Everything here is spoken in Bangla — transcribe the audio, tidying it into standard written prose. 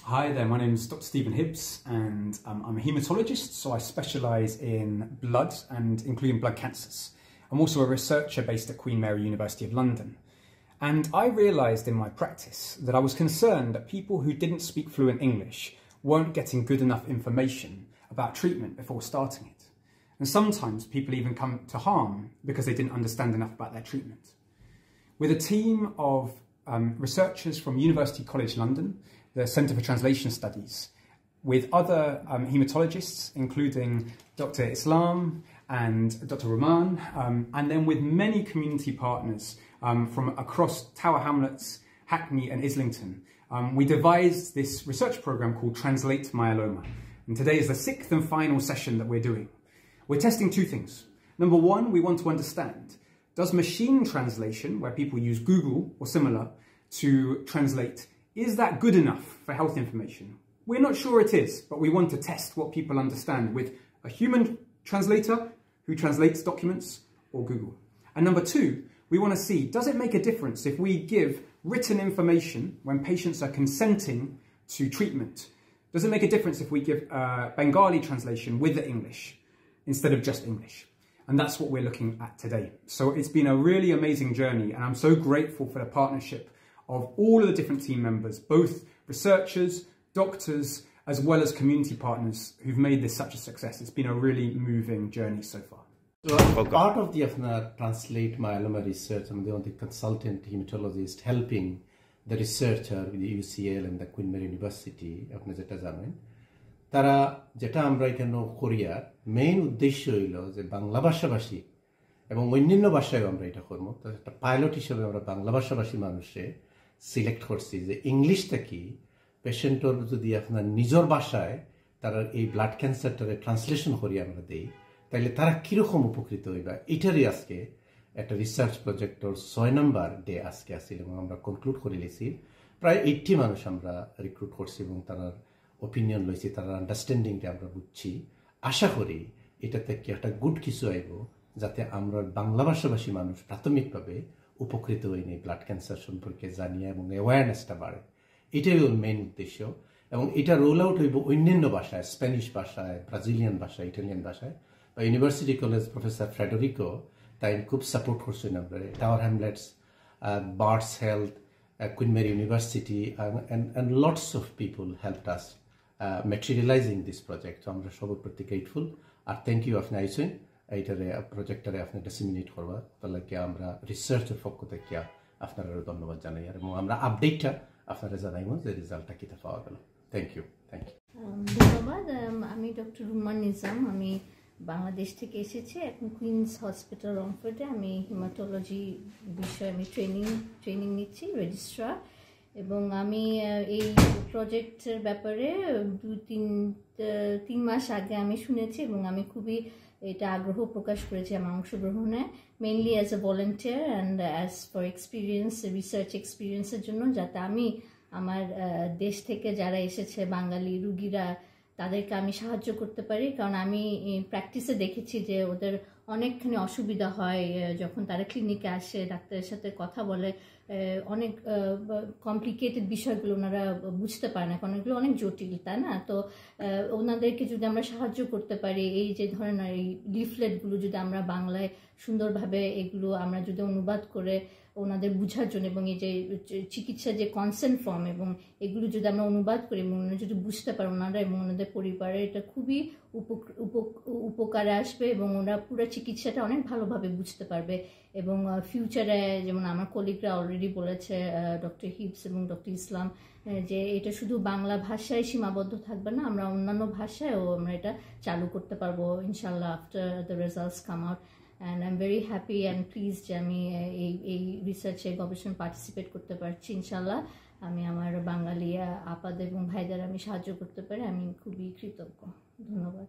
Hi there, my name is Dr. Stephen Hibbs and I'm a haematologist, so I specialise in blood and including blood cancers. I'm also a researcher based at Queen Mary University of London. And I realised in my practice that I was concerned that people who didn't speak fluent English weren't getting good enough information about treatment before starting it. And sometimes people even come to harm because they didn't understand enough about their treatment. With a team of researchers from University College London, the Centre for Translation Studies, with other haematologists, including Dr. Islam and Dr. Rahman, and then with many community partners from across Tower Hamlets, Hackney and Islington, we devised this research programme called Translate Myeloma. And today is the 6th and final session that we're doing. We're testing two things. Number one, we want to understand, does machine translation, where people use Google or similar to translate, is that good enough for health information? We're not sure it is, but we want to test what people understand with a human translator who translates documents or Google. And number two, we want to see, does it make a difference if we give written information when patients are consenting to treatment? Does it make a difference if we give Bengali translation with the English instead of just English? And that's what we're looking at today. So it's been a really amazing journey, and I'm so grateful for the partnership of all of the different team members, both researchers, doctors, as well as community partners who've made this such a success. It's been a really moving journey so far. So part of the Translate Myeloma research, I'm the consultant hematologist helping the researcher with the UCL and the Queen Mary University of Nazareth. তারা যেটা আমরা এখানে কোরিয়ার মেইন উদ্দেশ্য হইল যে বাংলা ভাষাভাষী এবং অন্যান্য ভাষায়ও আমরা এটা করবো। তো একটা পাইলট হিসেবে আমরা বাংলা ভাষাভাষী মানুষে সিলেক্ট করছি যে ইংলিশটা কি পেশেন্টর যদি আপনার নিজের ভাষায় তারা এই ব্লাড ক্যান্সারটারে ট্রান্সলেশন করি আমরা দেই, তাইলে তারা কীরকম উপকৃত হইবা এটারই আজকে একটা রিসার্চ প্রজেক্টর 6 নম্বর ডে আজকে আসছিল এবং আমরা কনক্লুড করে লিছি। প্রায় 80 মানুষ আমরা রিক্রুট করছি এবং তারা ওপিনিয়ন লইছি, তার আন্ডারস্ট্যান্ডিংটা আমরা বুঝছি। আশা করি এটা থেকে একটা গুড কিছু আইব যাতে আমরা বাংলা ভাষাভাষী মানুষ প্রাথমিকভাবে উপকৃত হই এই ব্লাড ক্যান্সার সম্পর্কে জানিয়ে এবং অ্যাওয়ারনেসটা বাড়ে। এটাই ওর মেইন উদ্দেশ্য এবং এটা রোল আউট হইব অন্যান্য ভাষায়, স্প্যানিশ ভাষায়, ব্রাজিলিয়ান ভাষায়, ইটালিয়ান ভাষায়। ইউনিভার্সিটি কলেজ প্রফেসর ফ্রেডরিকো তাই খুব সাপোর্ট করছেন আমরা। Tower Hamlets, birds health, Queen Mary University, and lots of people helped us materializing this project. So আমরা সবার প্রতি গ্রেটফুল আর থ্যাংক ইউ আপনি আইসেন এইটারে প্রজেক্টরে আপনি ডিসেমিনেট করবা, তাহলে কি আমরা রিসার্চের পক্ষ থেকে আপনারা ধন্যবাদ জানাই আর এবং আমরা আপডেটটা আপনারা জানাইব যে রেজাল্টটা কিতা পাওয়া গেল। Thank you. ধন্যবাদ। আমি ডক্টর রুমান নিজাম, আমি বাংলাদেশ থেকে এসেছি। এখন কুইন্স হসপিটাল রংপুরে আমি হিমাটোলজি বিষয়ে আমি ট্রেনিং নিচ্ছি, রেজিস্ট্রার। এবং আমি এই প্রজেক্টের ব্যাপারে 2-3 মাস আগে আমি শুনেছি এবং আমি খুবই এটা আগ্রহ প্রকাশ করেছি আমার অংশগ্রহণে, mainly as a volunteer and as for experience, research এক্সপিরিয়েন্সের জন্য, যাতে আমি আমার দেশ থেকে যারা এসেছে বাঙালি রুগীরা তাদেরকে আমি সাহায্য করতে পারি। কারণ আমি প্র্যাকটিসে দেখেছি যে ওদের অনেকখানি অসুবিধা হয় যখন তারা ক্লিনিকে আসে, ডাক্তারের সাথে কথা বলে, অনেক কমপ্লিকেটেড বিষয়গুলো ওনারা বুঝতে পারে না, কারণ এগুলো অনেক জটিল, তাই না? তো ওনাদেরকে যদি আমরা সাহায্য করতে পারি, এই যে ধরেন এই লিফলেটগুলো যদি আমরা বাংলায় সুন্দরভাবে এগুলো আমরা যদি অনুবাদ করে ওনাদের বুঝার জন্য, এবং এই যে চিকিৎসার যে কনসেন্ট ফর্ম এবং এগুলো যদি আমরা অনুবাদ করি এবং ওনারা যদি বুঝতে পারে ওনারা এবং ওনাদের পরিবারে, এটা খুবই উপকারে আসবে এবং ওরা পুরো চিকিৎসাটা অনেক ভালোভাবে বুঝতে পারবে। এবং ফিউচারে যেমন আমার কলিগরা অলরেডি বলেছে, ডক্টর হিবস এবং ডক্টর ইসলাম, যে এটা শুধু বাংলা ভাষায় সীমাবদ্ধ থাকবে না, আমরা অন্যান্য ভাষায়ও আমরা এটা চালু করতে পারবো ইনশাল্লাহ after the results come out. And I am very happy and please যে আমি এই রিসার্চে গবেষণা পার্টিসিপেট করতে পারছি। ইনশাল্লাহ আমি আমার বাঙালি আপাদের এবং ভাইদের আমি সাহায্য করতে পারি, আমি খুবই কৃতজ্ঞ। ধন্যবাদ।